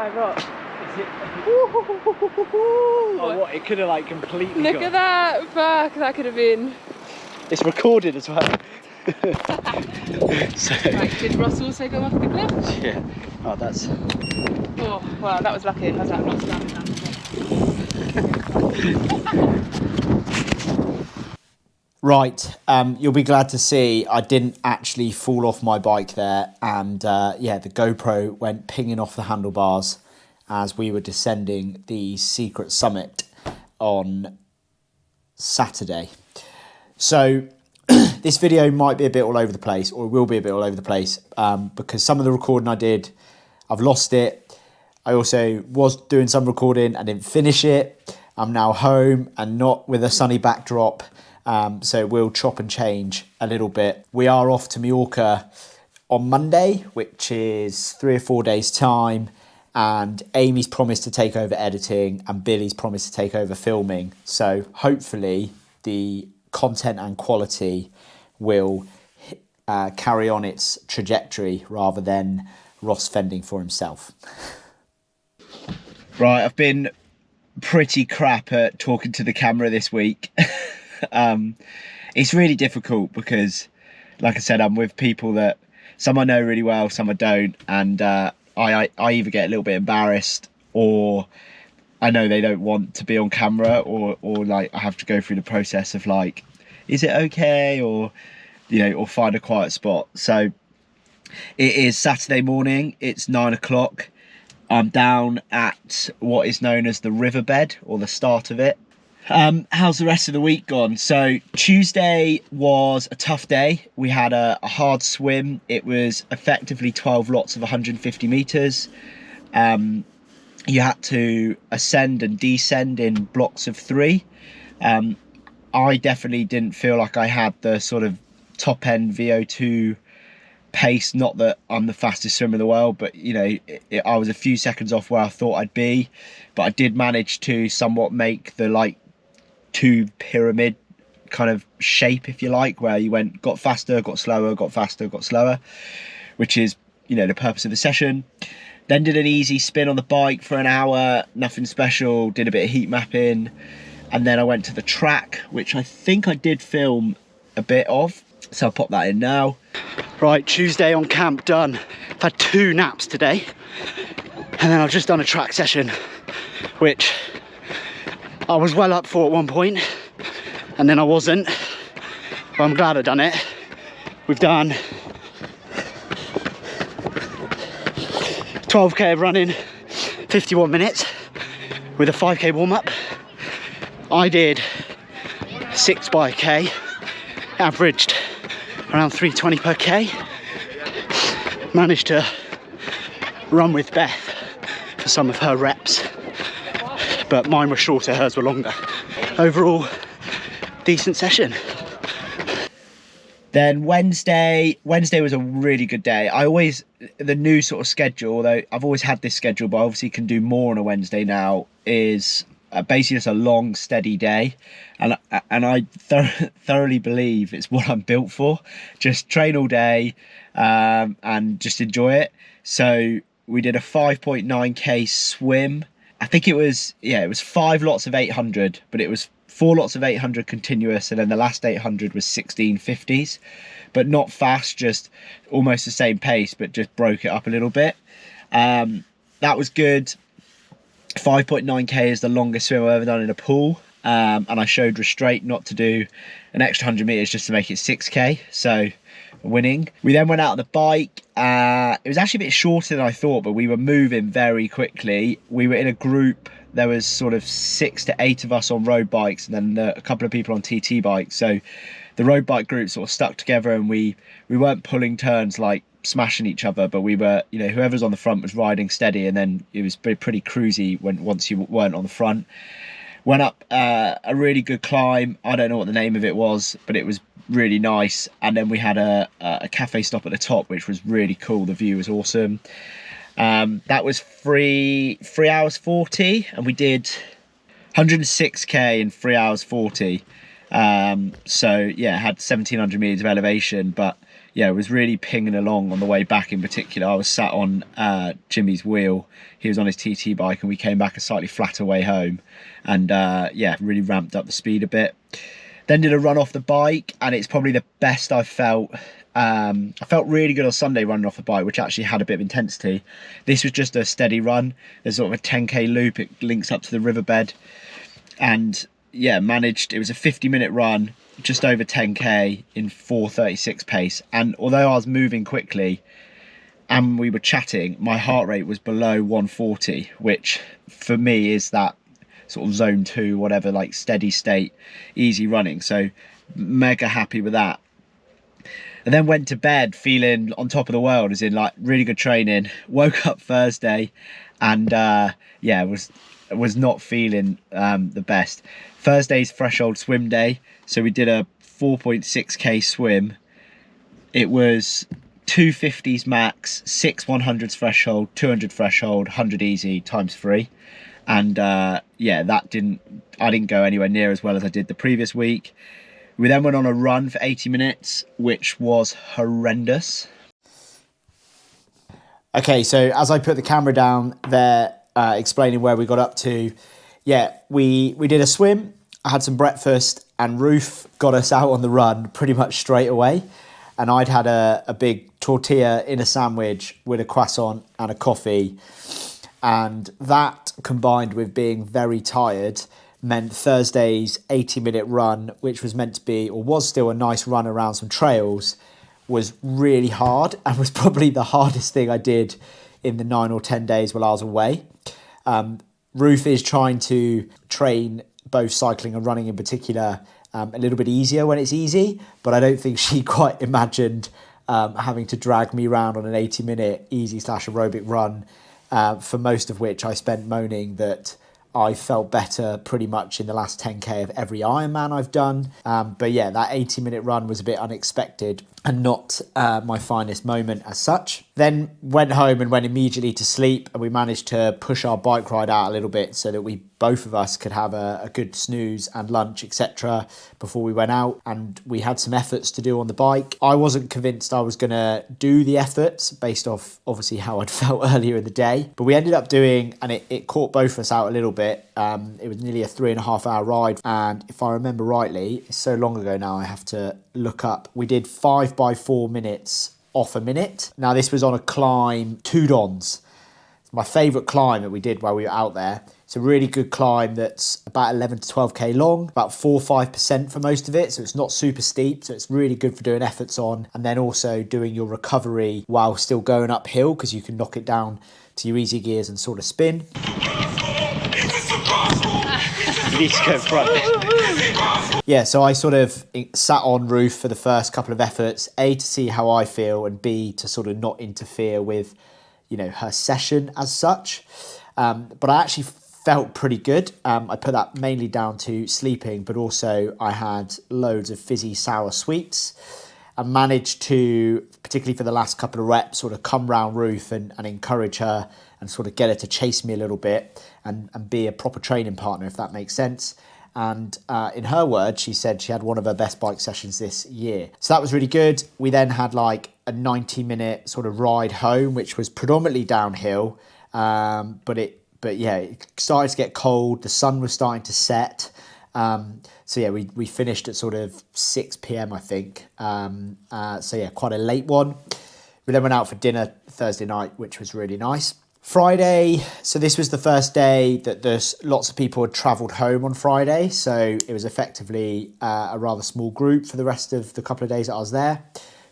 my rock. Is it? Oh, what? It could have like completely Look gone. at that back, that could have been. It's recorded as well. So, Right, did Ross also go off the cliff? yeah. Oh, that's. Oh, well, that was lucky. How's that not standing down? Right, you'll be glad to see I didn't actually fall off my bike there, and yeah, the GoPro went pinging off the handlebars as we were descending the secret summit on Saturday. So this video might be a bit all over the place, or it will be a bit all over the place, because some of the recording I did, I've lost it. I also was doing some recording and didn't finish it. I'm now home and not with a sunny backdrop. So we'll chop and change a little bit. We are off to Mallorca on Monday, which is 3 or 4 days' time. And Amy's promised to take over editing and Billy's promised to take over filming. So hopefully the content and quality will carry on its trajectory rather than Ross fending for himself. Right, I've been pretty crap at talking to the camera this week. It's really difficult because, like I said, I'm with people that some I know really well, some I don't, and I either get a little bit embarrassed, or I know they don't want to be on camera, or like I have to go through the process of like, is it okay, or you know, or find a quiet spot. So it is Saturday morning, it's 9 o'clock. I'm down at what is known as the riverbed, or the start of it. How's the rest of the week gone? So Tuesday was a tough day. We had a hard swim. It was effectively 12 lots of 150 meters. You had to ascend and descend in blocks of 3. I definitely didn't feel like I had the sort of top end VO2 pace. Not that I'm the fastest swimmer in the world, but you know, I was a few seconds off where I thought I'd be, but I did manage to somewhat make the like 2 pyramid kind of shape, if you like, where you got faster, got slower, got faster, got slower, which is, you know, the purpose of the session. Then did an easy spin on the bike for an hour, nothing special, did a bit of heat mapping, and then I went to the track, which I think I did film a bit of, so I'll pop that in now. Right, Tuesday on camp done. I've had 2 naps today, and then I've just done a track session, which I was well up for at one point, and then I wasn't, but I'm glad I've done it. We've done 12k of running, 51 minutes, with a 5k warm-up. I did 6 by k, averaged around 320 per k. Managed to run with Beth for some of her reps, but mine were shorter, hers were longer. Overall, decent session. Then Wednesday was a really good day. The new sort of schedule, although I've always had this schedule, but I obviously can do more on a Wednesday now, is basically just a long, steady day. And I thoroughly believe it's what I'm built for. Just train all day and just enjoy it. So we did a 5.9k swim. I think it was 5 lots of 800, but it was 4 lots of 800 continuous, and then the last 800 was 1650s, but not fast, just almost the same pace, but just broke it up a little bit. That was good. 5.9k is the longest swim I've ever done in a pool, and I showed restraint not to do an extra 100 meters just to make it 6k, so winning. We then went out on the bike. It was actually a bit shorter than I thought, but we were moving very quickly. We were in a group. There was sort of 6 to 8 of us on road bikes, and then a couple of people on TT bikes. So the road bike group sort of stuck together, and we weren't pulling turns like smashing each other, but we were, you know, whoever's on the front was riding steady, and then it was pretty cruisy once you weren't on the front. Went up a really good climb. I don't know what the name of it was, but it was really nice. And then we had a cafe stop at the top, which was really cool. The view was awesome. That was 3 hours 40, and we did 106k in 3 hours 40. So yeah, had 1700 meters of elevation, but yeah, was really pinging along on the way back. In particular, I was sat on Jimmy's wheel. He was on his TT bike, and we came back a slightly flatter way home, and yeah, really ramped up the speed a bit. Then did a run off the bike, and it's probably the best I've felt. I felt really good on Sunday running off the bike, which actually had a bit of intensity. This was just a steady run. There's sort of a 10k loop. It links up to the riverbed, and yeah, managed. It was a 50-minute run, just over 10k in 4:36 pace. And although I was moving quickly and we were chatting, my heart rate was below 140, which for me is that sort of zone 2, whatever, like steady state, easy running. So mega happy with that. And then went to bed feeling on top of the world, as in like really good training. Woke up Thursday and yeah, was not feeling the best. Thursday's threshold swim day, so we did a 4.6k swim. It was 250s max, 6 100s threshold, 200 threshold, 100 easy times 3. And yeah, I didn't go anywhere near as well as I did the previous week. We then went on a run for 80 minutes, which was horrendous. Okay, so as I put the camera down there, explaining where we got up to, yeah, we did a swim, I had some breakfast, and Ruth got us out on the run pretty much straight away. And I'd had a big tortilla in a sandwich with a croissant and a coffee. And that, combined with being very tired, meant Thursday's 80-minute run, which was meant to be, or was still, a nice run around some trails, was really hard, and was probably the hardest thing I did in the 9 or 10 days while I was away. Ruth is trying to train both cycling and running in particular a little bit easier when it's easy, but I don't think she quite imagined having to drag me around on an 80-minute easy/aerobic run, for most of which I spent moaning that I felt better pretty much in the last 10k of every Ironman I've done. But yeah, that 80-minute run was a bit unexpected and not my finest moment as such. Then went home and went immediately to sleep, and we managed to push our bike ride out a little bit so that both of us could have a good snooze and lunch, etc. before we went out. And we had some efforts to do on the bike. I wasn't convinced I was going to do the efforts based off obviously how I'd felt earlier in the day, but we ended up doing, and it caught both of us out a little bit. It was nearly a 3.5 hour ride, and if I remember rightly, it's so long ago now I have to look up, we did 5 by 4 minutes off a minute. Now this was on a climb, Two Dons. It's my favourite climb that we did while we were out there. It's a really good climb that's about 11 to 12k long, about 4-5% for most of it, so it's not super steep, so it's really good for doing efforts on, and then also doing your recovery while still going uphill, because you can knock it down to your easy gears and sort of spin. You need to go front. Yeah, so I sort of sat on Ruth for the first couple of efforts, A, to see how I feel, and B, to sort of not interfere with, her session as such. But I actually felt pretty good. I put that mainly down to sleeping, but also I had loads of fizzy sour sweets. I managed to, particularly for the last couple of reps, sort of come round Ruth and encourage her and sort of get her to chase me a little bit and be a proper training partner, if that makes sense. And in her words, she said she had one of her best bike sessions this year. So that was really good. We then had like a 90-minute sort of ride home, which was predominantly downhill. But yeah, it started to get cold. The sun was starting to set. So yeah, we finished at sort of 6 p.m, I think. So yeah, quite a late one. We then went out for dinner Thursday night, which was really nice. Friday, so this was the first day that there's lots of people had travelled home on Friday. So it was effectively a rather small group for the rest of the couple of days that I was there.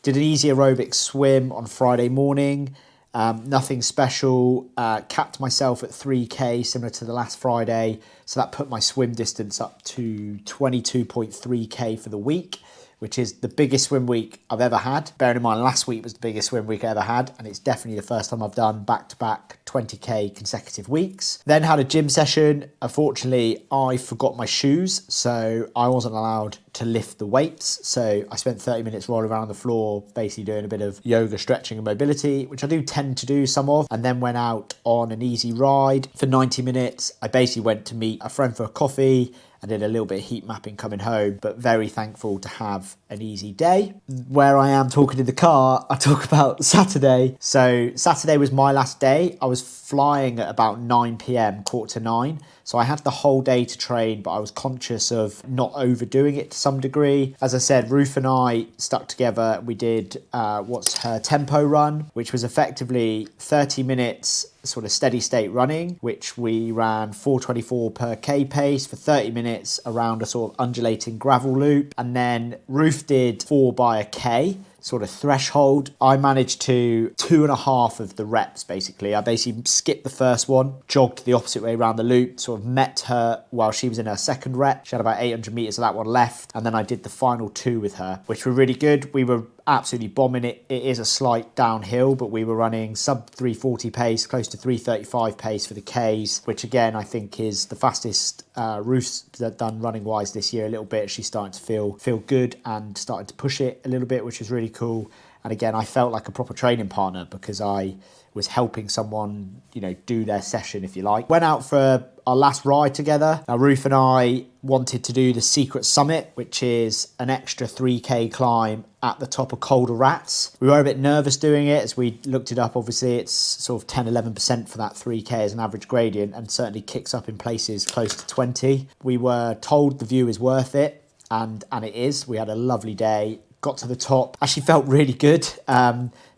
Did an easy aerobic swim on Friday morning. Nothing special. Capped myself at 3k, similar to the last Friday. So that put my swim distance up to 22.3k for the week, which is the biggest swim week I've ever had. Bearing in mind, last week was the biggest swim week I ever had, and it's definitely the first time I've done back-to-back 20k consecutive weeks. Then had a gym session. Unfortunately, I forgot my shoes, so I wasn't allowed to lift the weights. So I spent 30 minutes rolling around on the floor, basically doing a bit of yoga, stretching and mobility, which I do tend to do some of, and then went out on an easy ride for 90 minutes. I basically went to meet a friend for a coffee. I did a little bit of heat mapping coming home, but very thankful to have an easy day. Where I am talking in the car, I talk about Saturday. So Saturday was my last day. I was flying at about 9 p.m, 8:45. So I had the whole day to train, but I was conscious of not overdoing it to some degree. As I said, Ruth and I stuck together. We did what's her tempo run, which was effectively 30 minutes sort of steady state running, which we ran 4:24 per K pace for 30 minutes around a sort of undulating gravel loop. And then Ruth did 4 by a K sort of threshold. I managed to 2.5 of the reps basically. I basically skipped the first one, jogged the opposite way around the loop, sort of met her while she was in her second rep. She had about 800 meters of that one left. And then I did the final 2 with her, which were really good. We were absolutely bombing it. It is a slight downhill, but we were running sub 340 pace, close to 335 pace for the Ks, which again, I think is the fastest Ruth's done running wise this year a little bit. She's starting to feel good and starting to push it a little bit, which is really cool. And again, I felt like a proper training partner because I was helping someone, you know, do their session, if you like. Went out for our last ride together. Now, Ruth and I wanted to do the Secret Summit, which is an extra 3K climb at the top of Calder Rats. We were a bit nervous doing it as we looked it up. Obviously, it's sort of 10-11% for that 3K as an average gradient and certainly kicks up in places close to 20. We were told the view is worth it, and it is. We had a lovely day. Got to the top, actually felt really good.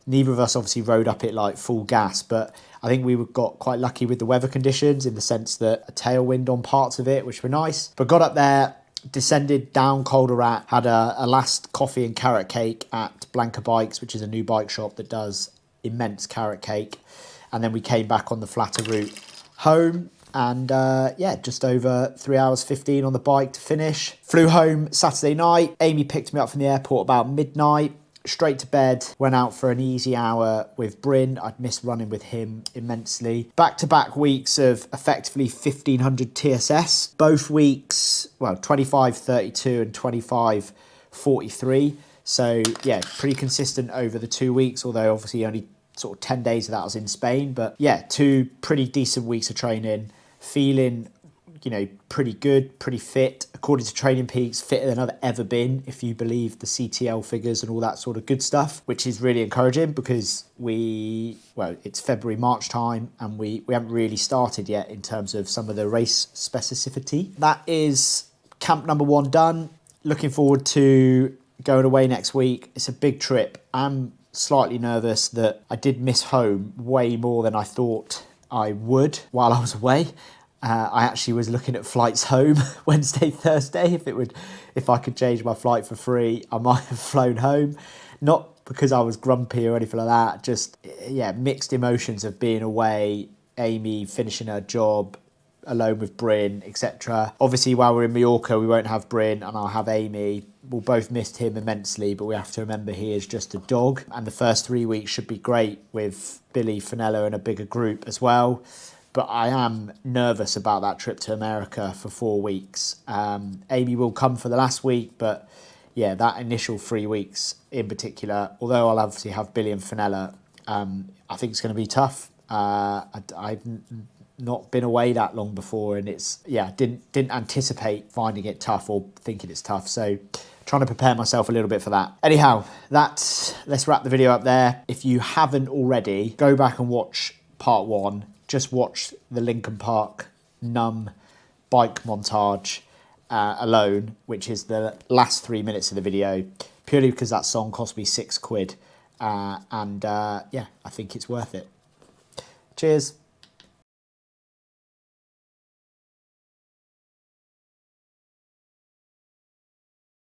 Neither of us obviously rode up it like full gas, but I think we got quite lucky with the weather conditions in the sense that a tailwind on parts of it, which were nice. But got up there, descended down Calder Rat, had a last coffee and carrot cake at Blanca Bikes, which is a new bike shop that does immense carrot cake. And then we came back on the flatter route home. And yeah, just over 3 hours 15 on the bike to finish. Flew home Saturday night. Amy picked me up from the airport about midnight. Straight to bed, went out for an easy hour with Bryn. I'd missed running with him immensely. Back-to-back weeks of effectively 1500 TSS. Both weeks, well, 25:32 and 25:43. So yeah, pretty consistent over the 2 weeks, although obviously only sort of 10 days of that was in Spain. But yeah, 2 pretty decent weeks of training. Feeling, you know, pretty good, pretty fit. According to Training Peaks, fitter than I've ever been, if you believe the CTL figures and all that sort of good stuff, which is really encouraging because it's February, March time, and we haven't really started yet in terms of some of the race specificity. That is camp number 1 done. Looking forward to going away next week. It's a big trip. I'm slightly nervous that I did miss home way more than I thought I would while I was away. I actually was looking at flights home Wednesday, Thursday. If I could change my flight for free, I might have flown home. Not because I was grumpy or anything like that. Just, yeah, mixed emotions of being away, Amy finishing her job, alone with Bryn, etc. Obviously, while we're in Mallorca, we won't have Bryn and I'll have Amy. We'll both miss him immensely, but we have to remember he is just a dog. And the first 3 weeks should be great with Billy, Finella and a bigger group as well. But I am nervous about that trip to America for 4 weeks. Amy will come for the last week, but yeah, that initial 3 weeks in particular, although I'll obviously have Billy and Finella, I think it's going to be tough. I've not been away that long before, and didn't anticipate finding it tough or thinking it's tough. So trying to prepare myself a little bit for that. Anyhow, let's wrap the video up there. If you haven't already, go back and watch part 1. Just watch the Lincoln Park Numb bike montage alone, which is the last 3 minutes of the video, purely because that song cost me £6. Yeah, I think it's worth it. Cheers.